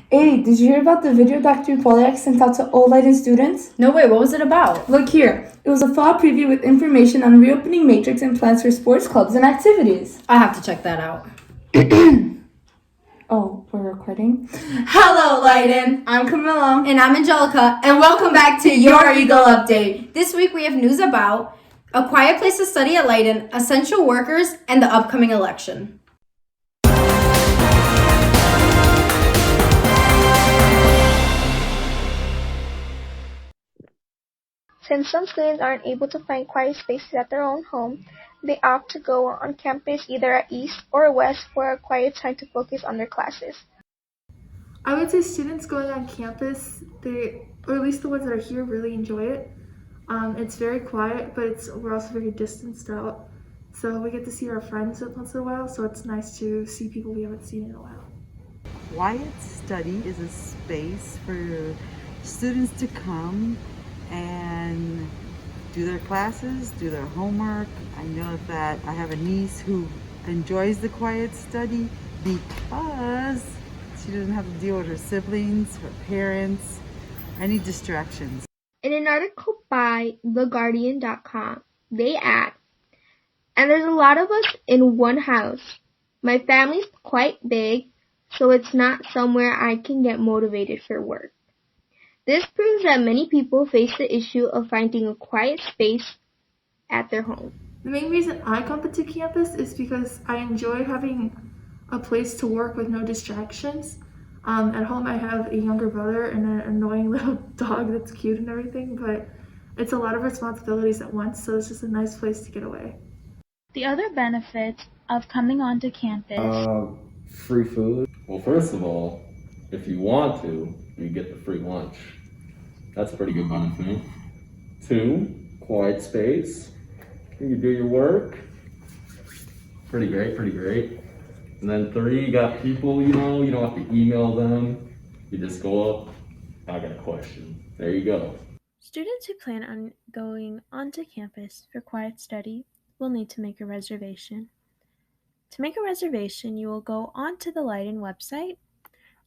Hey, did you hear about the video Dr. Polyak sent out to all Leiden students? No way, what was it about? Look here. It was a fall preview with information on reopening Matrix and plans for sports clubs and activities. I have to check that out. Oh, we're recording? Hello, Leiden. I'm Camilla. And I'm Angelica, and welcome back to Your Eagle Update. This week we have news about A Quiet Place to Study at Leiden, essential workers, and the upcoming election. Since some students aren't able to find quiet spaces at their own home, they opt to go on campus either at East or West for a quiet time to focus on their classes. I would say students going on campus, or at least the ones that are here, really enjoy it. It's very quiet, but we're also very distanced out. So we get to see our friends once in a while, so it's nice to see people we haven't seen in a while. Quiet Study is a space for students to come and do their classes, do their homework. I know that I have a niece who enjoys the Quiet Study because she doesn't have to deal with her siblings, her parents, any distractions. In an article by TheGuardian.com, they add, "And there's a lot of us in one house. My family's quite big, so it's not somewhere I can get motivated for work. This proves that many people face the issue of finding a quiet space at their home." The main reason I come to campus is because I enjoy having a place to work with no distractions. At home I have a younger brother and an annoying little dog that's cute and everything, but it's a lot of responsibilities at once, so it's just a nice place to get away. The other benefits of coming onto campus. Free food. Well, first of all, if you want to, you get the free lunch. That's a pretty good benefit. 2, quiet space. You can do your work. Pretty great, pretty great. And then 3, you got people, you don't have to email them. You just go up, I got a question. There you go. Students who plan on going onto campus for quiet study will need to make a reservation. To make a reservation, you will go onto the Leiden website.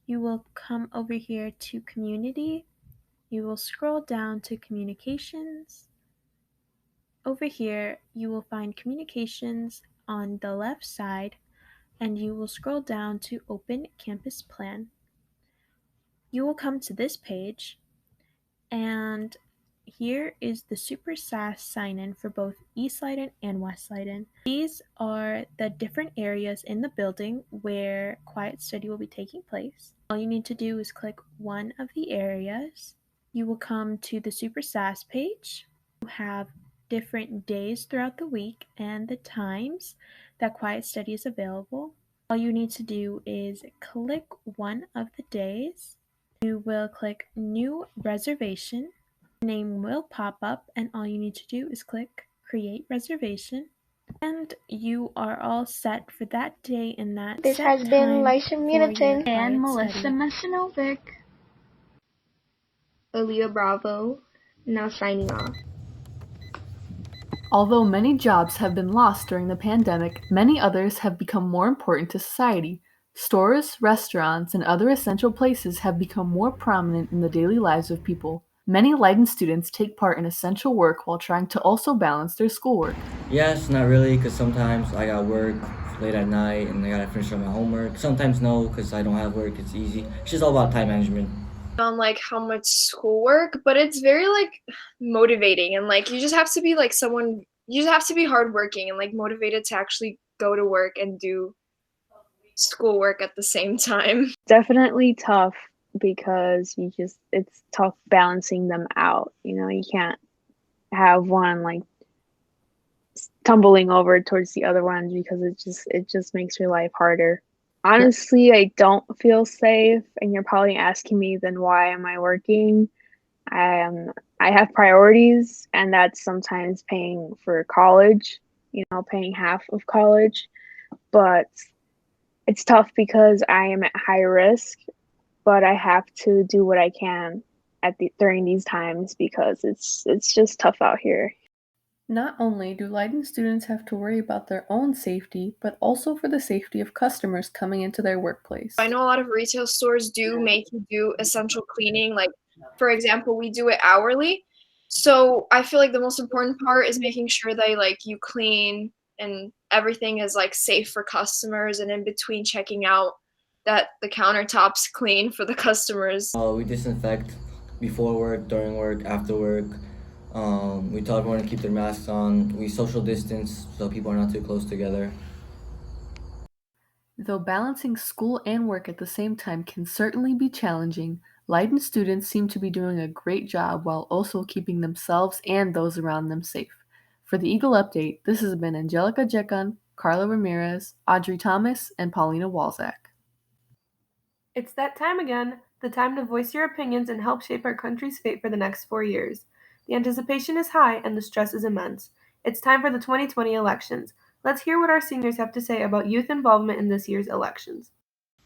You will come over here to Community. You will scroll down to Communications. Over here, you will find Communications on the left side, and you will scroll down to Open Campus Plan. You will come to this page, and here is the Super SAS sign-in for both East Leiden and West Leiden. These are the different areas in the building where quiet study will be taking place. All you need to do is click one of the areas. You will come to the Super SAS page. You have different days throughout the week and the times that quiet study is available. All you need to do is click one of the days. You will click New Reservation. The name will pop up, and all you need to do is click Create Reservation. And you are all set for that day and that This set has been time Lysha for Munitin your and quiet Melissa study. Masanovic. Aaliyah Bravo, now signing off. Although many jobs have been lost during the pandemic, many others have become more important to society. Stores, restaurants, and other essential places have become more prominent in the daily lives of people. Many Leiden students take part in essential work while trying to also balance their schoolwork. Yes, not really, because sometimes I got work late at night and I gotta finish up my homework. Sometimes no, because I don't have work, it's easy. It's just all about time management. On how much schoolwork, but it's very motivating, and you just have to be you just have to be hardworking and motivated to actually go to work and do schoolwork at the same time. Definitely tough because it's tough balancing them out. You can't have one tumbling over towards the other one because it just makes your life harder. Honestly, I don't feel safe, and you're probably asking me, then why am I working? I have priorities, and that's sometimes paying for college, paying half of college, but it's tough because I am at high risk, but I have to do what I can during these times because it's just tough out here. Not only do Leiden students have to worry about their own safety, but also for the safety of customers coming into their workplace. I know a lot of retail stores do make you do essential cleaning. Like, for example, we do it hourly. So I feel like the most important part is making sure that like you clean and everything is like safe for customers, and in between checking out that the countertops clean for the customers. We disinfect before work, during work, after work. We tell everyone to keep their masks on. We social distance so people are not too close together. Though balancing school and work at the same time can certainly be challenging, Leiden students seem to be doing a great job while also keeping themselves and those around them safe. For the Eagle Update, this has been Angelica Jekon, Carla Ramirez, Audrey Thomas, and Paulina Walzak. It's that time again, the time to voice your opinions and help shape our country's fate for the next 4 years. The anticipation is high and the stress is immense. It's time for the 2020 elections. Let's hear what our seniors have to say about youth involvement in this year's elections.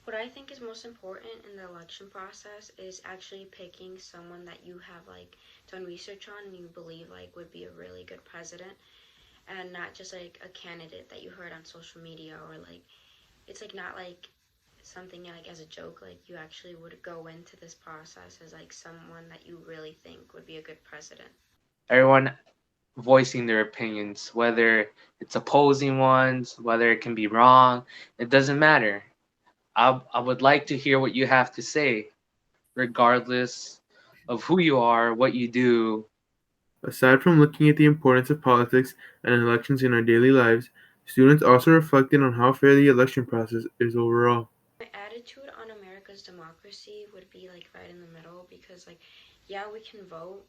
What I think is most important in the election process is actually picking someone that you have like done research on and you believe like would be a really good president, and not just like a candidate that you heard on social media, or like it's like not like something like as a joke. Like you actually would go into this process as like someone that you really think would be a good president. Everyone voicing their opinions, whether it's opposing ones, whether it can be wrong, it doesn't matter. I would like to hear what you have to say, regardless of who you are, what you do. Aside from looking at the importance of politics and elections in our daily lives, students also reflected on how fair the election process is overall. My attitude on America's democracy would be like right in the middle, because like yeah, we can vote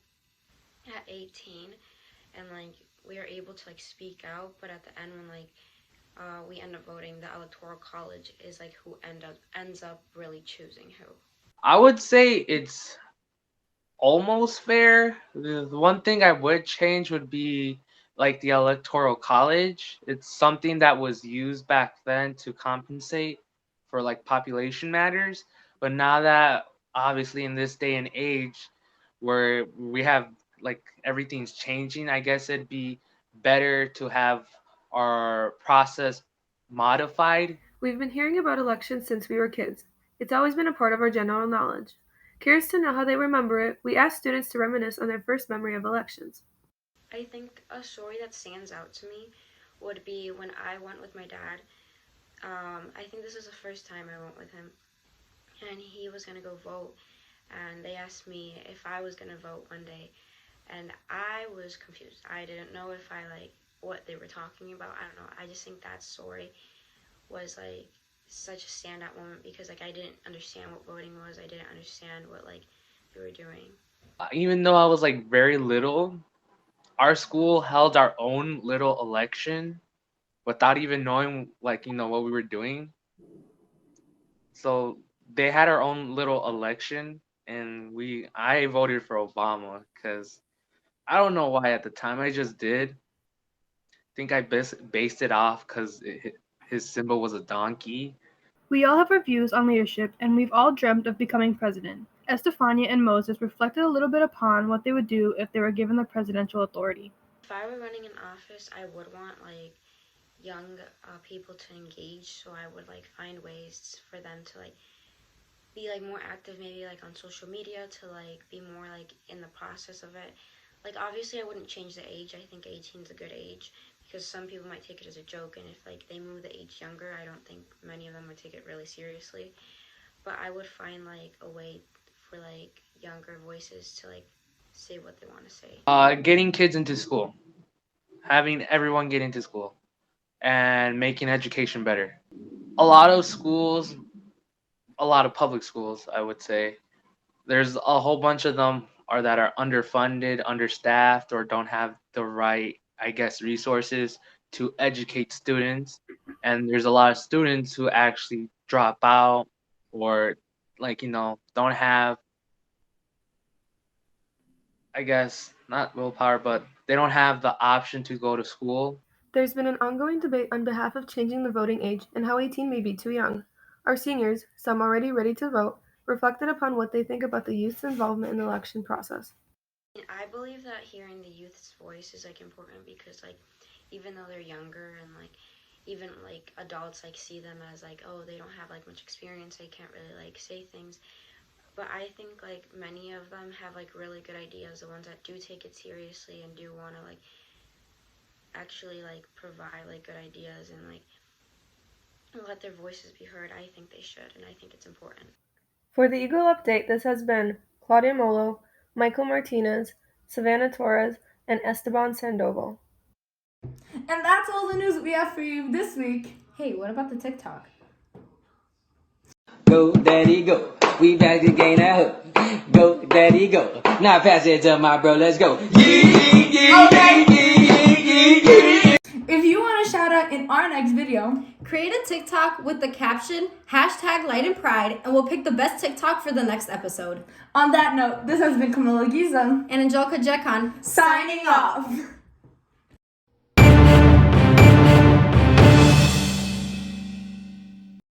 at 18 and like we are able to like speak out, but at the end when like we end up voting, the electoral college is like who ends up really choosing who. I would say it's almost fair. The one thing I would change would be like the electoral college. It's something that was used back then to compensate for like population matters, but now that obviously in this day and age where we have like everything's changing, I guess it'd be better to have our process modified. We've been hearing about elections since we were kids. It's always been a part of our general knowledge. Curious to know how they remember it, we asked students to reminisce on their first memory of elections. I think a story that stands out to me would be when I went with my dad. I think this is the first time I went with him, and he was going to go vote, and they asked me if I was going to vote one day, and I was confused. I didn't know if I like what they were talking about. I don't know. I just think that story was like such a standout moment, because like I didn't understand what voting was. I didn't understand what like they were doing. Even though I was like very little, our school held our own little election without even knowing like what we were doing. So they had our own little election, and I voted for Obama because I don't know why at the time. I just did. I think I based it off because his symbol was a donkey. We all have our views on leadership, and we've all dreamt of becoming president. Estefania and Moses reflected a little bit upon what they would do if they were given the presidential authority. If I were running in office, I would want like young people to engage, so I would like find ways for them to like be like more active, maybe like on social media, to like be more like in the process of it. Like obviously I wouldn't change the age. I think 18 is a good age, because some people might take it as a joke, and if like they move the age younger, I don't think many of them would take it really seriously. But I would find like a way for like younger voices to like say what they want to say. Getting kids into school, having everyone get into school, and making education better. A lot of schools, a lot of public schools, I would say, there's a whole bunch of them that are underfunded, understaffed, or don't have the right, I guess, resources to educate students. And there's a lot of students who actually drop out, or like don't have, I guess, not willpower, but they don't have the option to go to school. There's been an ongoing debate on behalf of changing the voting age and how 18 may be too young. Our seniors, some already ready to vote, reflected upon what they think about the youth's involvement in the election process. I believe that hearing the youth's voice is like important because like even though they're younger and like even like adults like see them as like, oh, they don't have like much experience, they can't really like say things, but I think like many of them have like really good ideas, the ones that do take it seriously and do want to like actually like provide like good ideas and like let their voices be heard. I think they should, and I think it's important. For the Eagle Update, this has been Claudia Molo, Michael Martinez, Savannah Torres, and Esteban Sandoval. And that's all the news we have for you this week. Hey, what about the TikTok? Go, daddy, go. We back to gain that hook. Go, daddy, go. Now pass it to my bro, let's go. If you want a shout out in our next video, create a TikTok with the caption #LightenPride and we'll pick the best TikTok for the next episode. On that note, this has been Camila Giza and Angelica Jekan signing off.